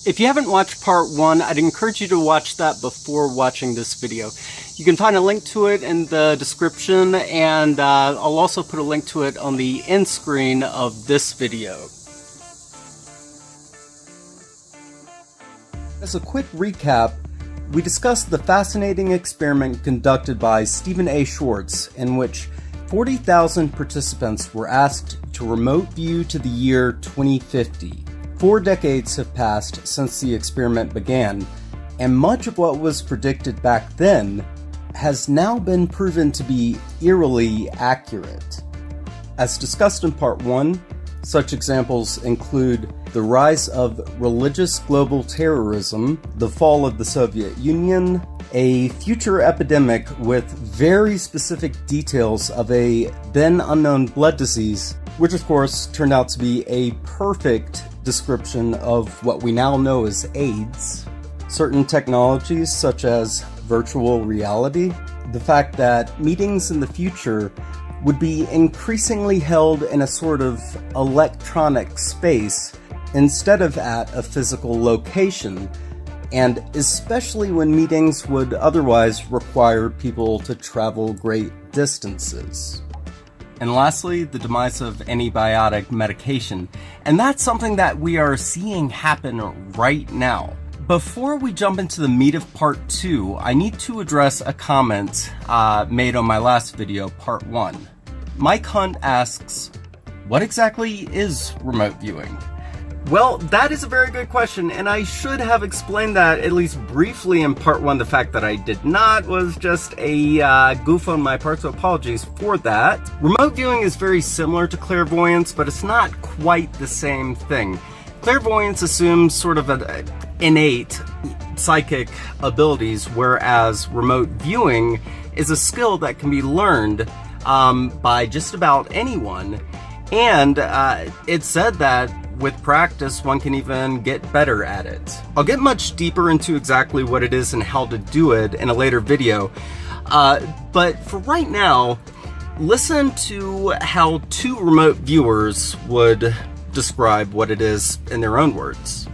If you haven't watched part 1, I'd encourage you to watch that before watching this video. You can find a link to it in the description, and I'll also put a link to it on the end screen of this video. As a quick recap, we discussed the fascinating experiment conducted by Stephen A. SCHWARTZ, in which 40,000 participants were asked to remote view to the year 2050. 4 decades have passed since the experiment began, and much of what was predicted back then has now been proven to be eerily accurate. As discussed in part 1, such examples include the rise of religious global terrorism, the fall of the Soviet Union, a future epidemic with very specific details of a then unknown blood disease, which of course turned out to be a perfect description of what we now know as AIDS, certain technologies such as virtual reality, the fact that meetings in the future would be increasingly held in a sort of electronic space instead of at a physical location, and especially when meetings would otherwise require people to travel great distances. And lastly, the demise of antibiotic medication. And that's something that we are seeing happen right now. Before we jump into the meat of part 2, I need to address a comment made on my last video, part 1. Mike Hunt asks, what exactly is remote viewing? Well, that is a very good question, and I should have explained that at least briefly in part 1. The fact that I did not was just a goof on my part, so apologies for that. Remote viewing is very similar to clairvoyance, but it's not quite the same thing. Clairvoyance assumes sort of an innate psychic abilities, whereas remote viewing is a skill that can be learned by just about anyone, and it's said that with practice, one can even get better at it. I'll get much deeper into exactly what it is and how to do it in a later video. But for right now, listen to how 2 remote viewers would describe what it is in their own words.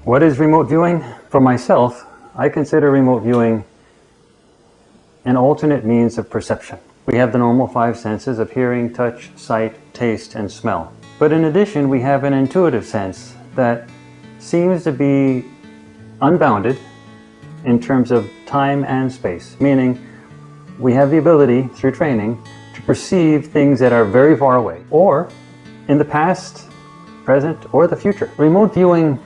What is remote viewing? For myself, I consider remote viewing an alternate means of perception. We have the normal 5 senses of hearing, touch, sight, taste, and smell. But in addition, we have an intuitive sense that seems to be unbounded in terms of time and space, meaning we have the ability, through training, to perceive things that are very far away, or in the past, present, or the future. Remote viewing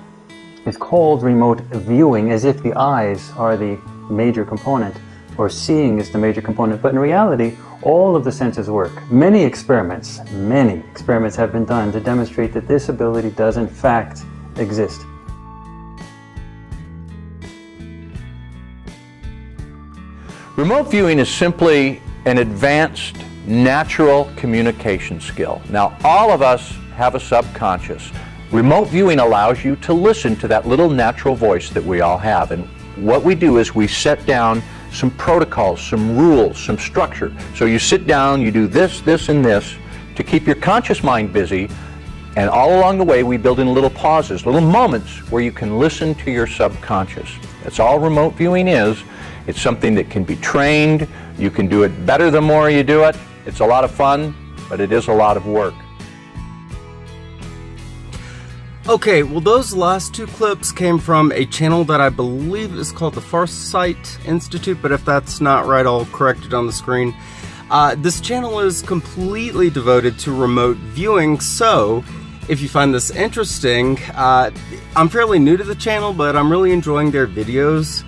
is called remote viewing as if the eyes are the major component, or seeing is the major component, but in reality, all of the senses work. Many experiments have been done to demonstrate that this ability does in fact exist. Remote viewing is simply an advanced natural communication skill. Now, all of us have a subconscious. Remote viewing allows you to listen to that little natural voice that we all have, and what we do is we set down some protocols, some rules, some structure. So you sit down, you do this, this, and this to keep your conscious mind busy, and all along the way we build in little pauses, little moments where you can listen to your subconscious. That's all remote viewing is. It's something that can be trained. You can do it better the more you do it. It's a lot of fun, but it is a lot of work. Okay, well those last 2 clips came from a channel that I believe is called the Farsight Institute, but if that's not right, I'll correct it on the screen. This channel is completely devoted to remote viewing, so if you find this interesting, I'm fairly new to the channel, but I'm really enjoying their videos.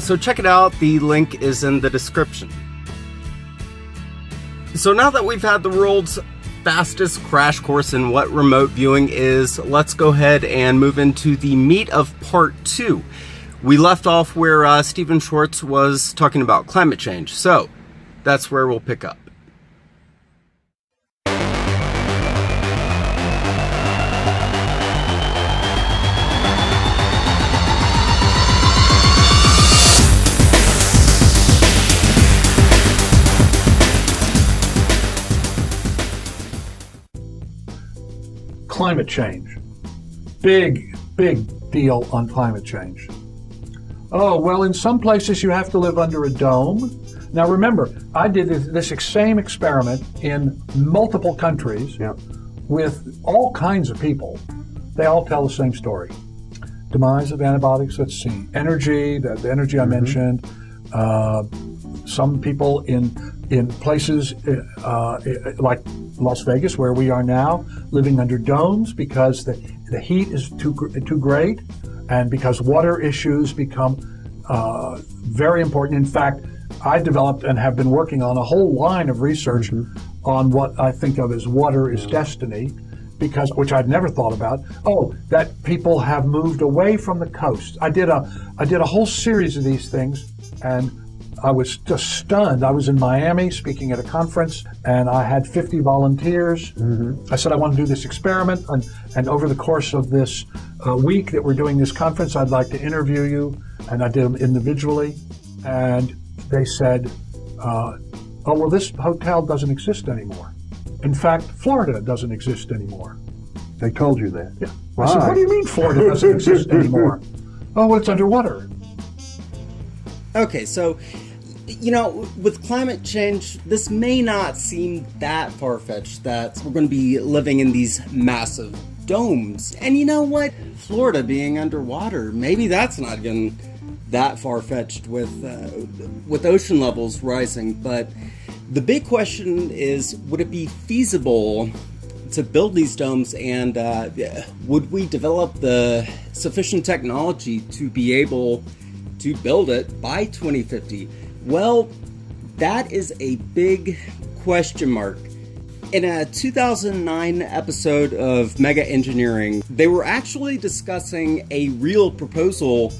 So check it out, the link is in the description. So now that we've had the world's fastest crash course in what remote viewing is, let's go ahead and move into the meat of part 2. We left off where Stephen SCHWARTZ was talking about climate change, so that's where we'll pick up. climate change. Big deal on climate change. Oh, well, in some places you have to live under a dome. Now remember, I did this same experiment in multiple countries with all kinds of people. They all tell the same story. Demise of antibiotics, let's see. Energy, the energy I mentioned. Some people in places like Las Vegas, where we are now, living under domes because the heat is too great, and because water issues become very important. In fact, I developed and have been working on a whole line of research on what I think of as water is destiny, which I'd never thought about. Oh, that people have moved away from the coast. I did a whole series of these things, and I was just stunned. I was in Miami speaking at a conference, and I had 50 volunteers. I said I want to do this experiment, and over the course of this week that we're doing this conference, I'd like to interview you. And I did them individually, and they said, oh, well, this hotel doesn't exist anymore. In fact, Florida doesn't exist anymore. They told you that? Yeah. Why? I said, what do you mean Florida doesn't exist anymore? Oh, well, it's underwater. Okay, so, with climate change, this may not seem that far-fetched that we're going to be living in these massive domes. And you know what? Florida being underwater, maybe that's not even that far-fetched with ocean levels rising. But the big question is, would it be feasible to build these domes, and would we develop the sufficient technology to be able to build it by 2050? Well, that is a big question mark. In a 2009 episode of Mega Engineering, they were actually discussing a real proposal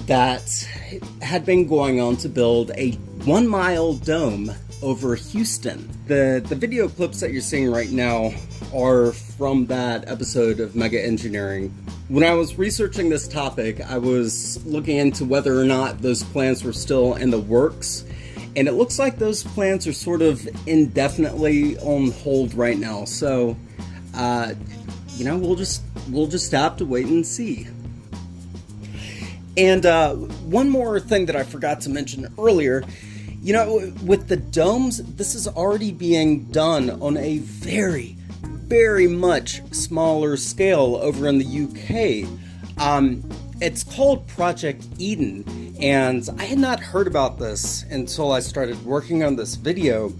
that had been going on to build a 1-mile dome over Houston. The video clips that you're seeing right now are from that episode of Mega Engineering. When I was researching this topic, I was looking into whether or not those plans were still in the works, and it looks like those plans are sort of indefinitely on hold right now. So, we'll just have to wait and see. And one more thing that I forgot to mention earlier, with the domes, this is already being done on a very, very much smaller scale over in the UK. It's called Project Eden, and I had not heard about this until I started working on this video.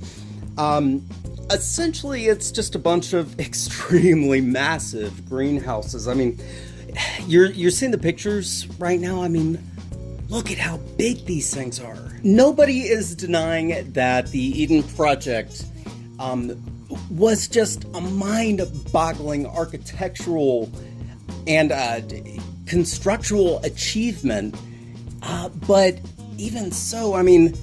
Essentially, it's just a bunch of extremely massive greenhouses. I mean, you're seeing the pictures right now. I mean, look at how big these things are. Nobody is denying that the Eden Project was just a mind-boggling architectural and constructural achievement. But even so, I mean,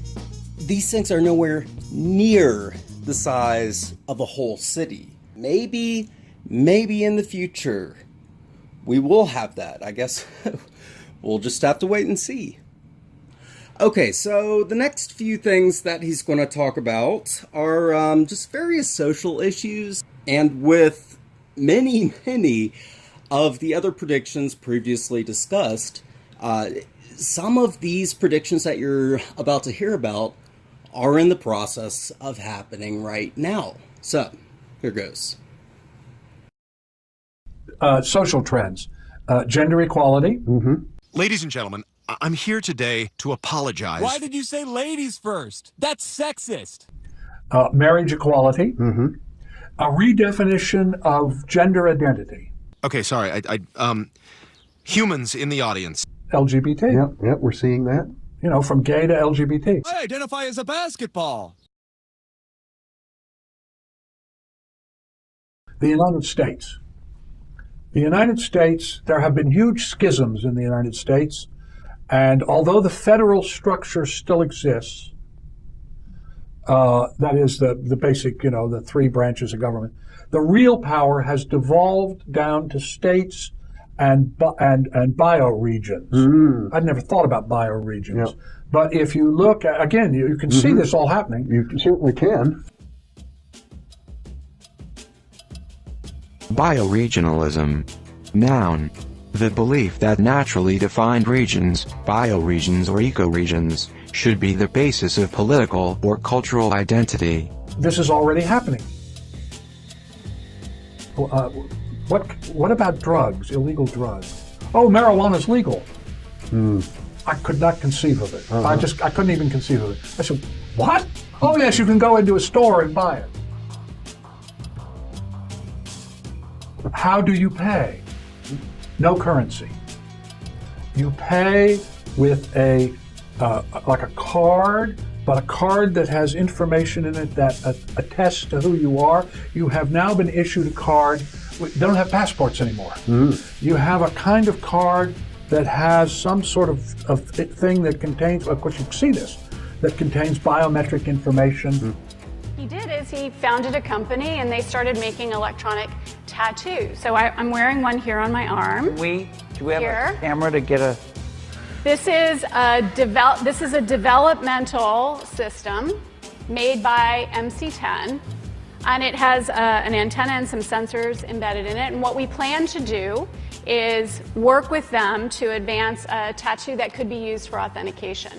these things are nowhere near the size of a whole city. Maybe in the future we will have that. I guess we'll just have to wait and see. Okay, so the next few things that he's going to talk about are just various social issues, and with many of the other predictions previously discussed, some of these predictions that you're about to hear about are in the process of happening right now. So, here goes. Social trends, gender equality. Ladies and gentlemen, I'm here today to apologize. Why did you say ladies first? That's sexist. Marriage equality. A redefinition of gender identity. Okay, sorry. Humans in the audience. LGBT. Yep, we're seeing that. From gay to LGBT. I identify as a basketball. The United States. The United States, there have been huge schisms in the United States, and although the federal structure still exists, that is the basic, the three branches of government, the real power has devolved down to states and bioregions. I'd never thought about bioregions. But if you look, again, you can see this all happening. You certainly can. Bioregionalism. Noun. The belief that naturally defined regions, bioregions or ecoregions, should be the basis of political or cultural identity. This is already happening. What about drugs, illegal drugs? Oh, marijuana's legal. I could not conceive of it. I couldn't even conceive of it. I said, what? Oh yes, you can go into a store and buy it. How do you pay? No currency. You pay with like a card, but a card that has information in it that attests to who you are. You have now been issued a card. They don't have passports anymore. You have a kind of card that has some sort of thing that contains, of course you see this, that contains biometric information. He did is he founded a company and they started making electronic tattoos. So I'm wearing one here on my arm. Do we have Here. a camera to get a... This is a developmental system made by MC10, and it has an antenna and some sensors embedded in it. And what we plan to do is work with them to advance a tattoo that could be used for authentication.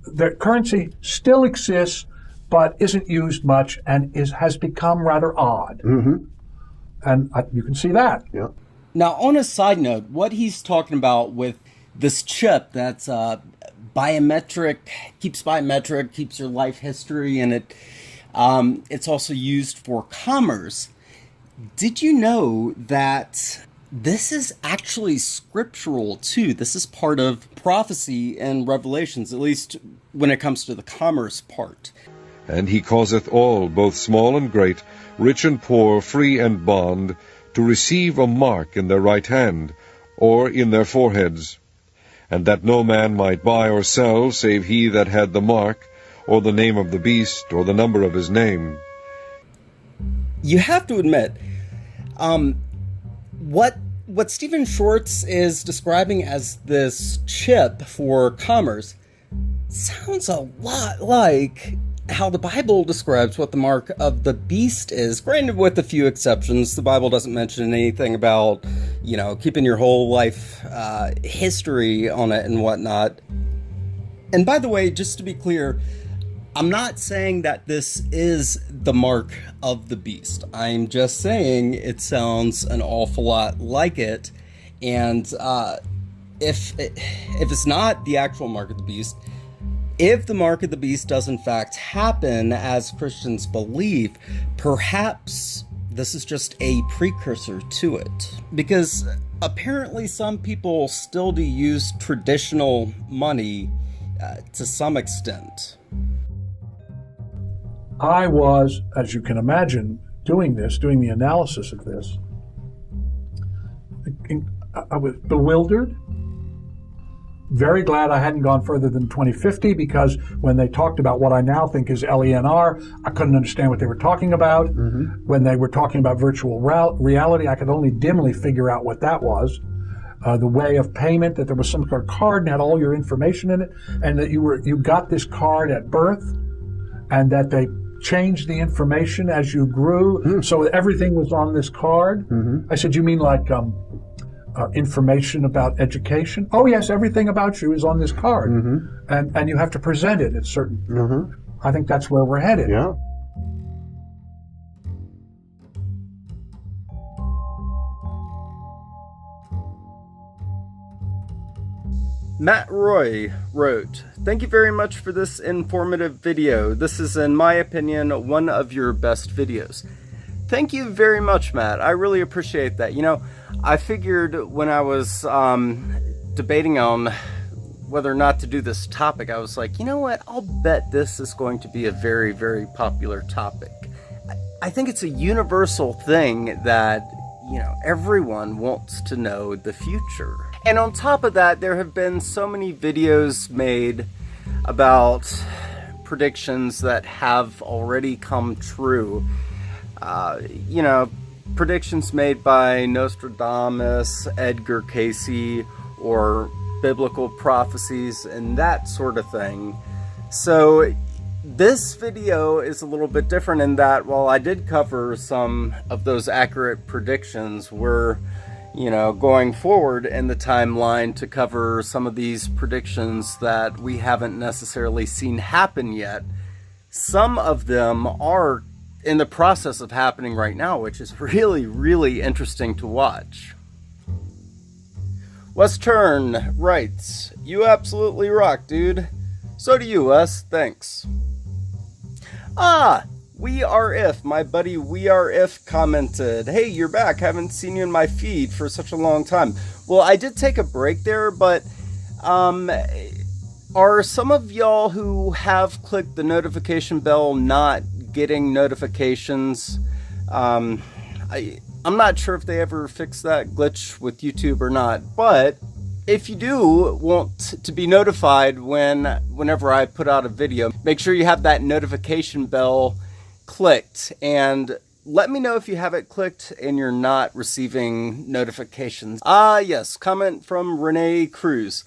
The currency still exists, but isn't used much and has become rather odd. And you can see that. Yeah. Now, on a side note, what he's talking about with this chip that's biometric, keeps your life history, and it's also used for commerce. Did you know that this is actually scriptural too? This is part of prophecy and Revelations, at least when it comes to the commerce part. And he causeth all, both small and great, rich and poor, free and bond, to receive a mark in their right hand, or in their foreheads, and that no man might buy or sell, save he that had the mark, or the name of the beast, or the number of his name. You have to admit, what Stephen Schwartz is describing as this chip for commerce sounds a lot like how the Bible describes what the mark of the beast is. Granted, with a few exceptions. The Bible doesn't mention anything about, keeping your whole life history on it and whatnot. And by the way, just to be clear, I'm not saying that this is the mark of the beast. I'm just saying it sounds an awful lot like it. And if it's not the actual mark of the beast, if the mark of the beast does in fact happen as Christians believe, perhaps this is just a precursor to it. Because apparently some people still do use traditional money to some extent. I was, as you can imagine, doing the analysis of this. I was bewildered. Very glad I hadn't gone further than 2050, because when they talked about what I now think is LENR, I couldn't understand what they were talking about. When they were talking about virtual reality, I could only dimly figure out what that was. The way of payment, that there was some sort of card and had all your information in it, and that you got this card at birth, and that they changed the information as you grew, so everything was on this card. I said, you mean like information about education? Oh yes, everything about you is on this card, and you have to present it at certain. I think that's where we're headed. Yeah. Matt Roy wrote, "Thank you very much for this informative video. This is, in my opinion, one of your best videos." Thank you very much, Matt. I really appreciate that. I figured when I was debating on whether or not to do this topic, I was like, you know what? I'll bet this is going to be a very, very popular topic. I think it's a universal thing that, everyone wants to know the future. And on top of that, there have been so many videos made about predictions that have already come true. Predictions made by Nostradamus, Edgar Cayce, or biblical prophecies and that sort of thing. So This video is a little bit different in that while I did cover some of those accurate predictions, we're, going forward in the timeline to cover some of these predictions that we haven't necessarily seen happen yet. Some of them are in the process of happening right now, which is really, really interesting to watch. Wes Turn writes, "You absolutely rock, dude." So do you, Wes. Thanks. We Are If, my buddy We Are If commented, "Hey, you're back. Haven't seen you in my feed for such a long time." Well, I did take a break there, but are some of y'all who have clicked the notification bell not getting notifications? I'm not sure if they ever fixed that glitch with YouTube or not, but if you do want to be notified whenever I put out a video, make sure you have that notification bell clicked, and let me know if you have it clicked and you're not receiving notifications. Yes, comment from Renee Cruz.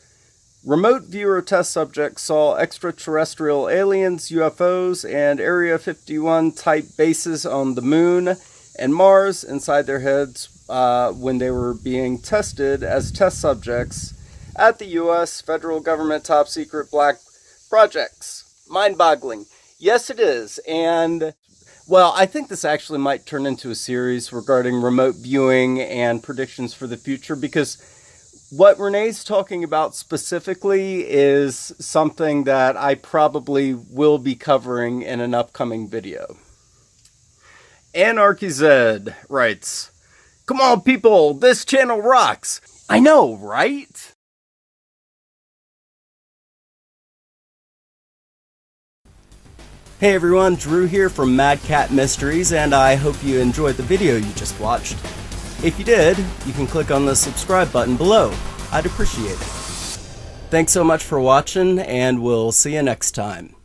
"Remote viewer test subjects saw extraterrestrial aliens, UFOs, and Area 51 type bases on the moon and Mars inside their heads when they were being tested as test subjects at the U.S. federal government top secret black projects. Mind-boggling." Yes, it is. And, well, I think this actually might turn into a series regarding remote viewing and predictions for the future, because what Renee's talking about specifically is something that I probably will be covering in an upcoming video. Anarchy Zed writes, "Come on, people, this channel rocks." I know, right? Hey everyone, Drew here from Mad Cat Mysteries, and I hope you enjoyed the video you just watched. If you did, you can click on the subscribe button below. I'd appreciate it. Thanks so much for watching, and we'll see you next time.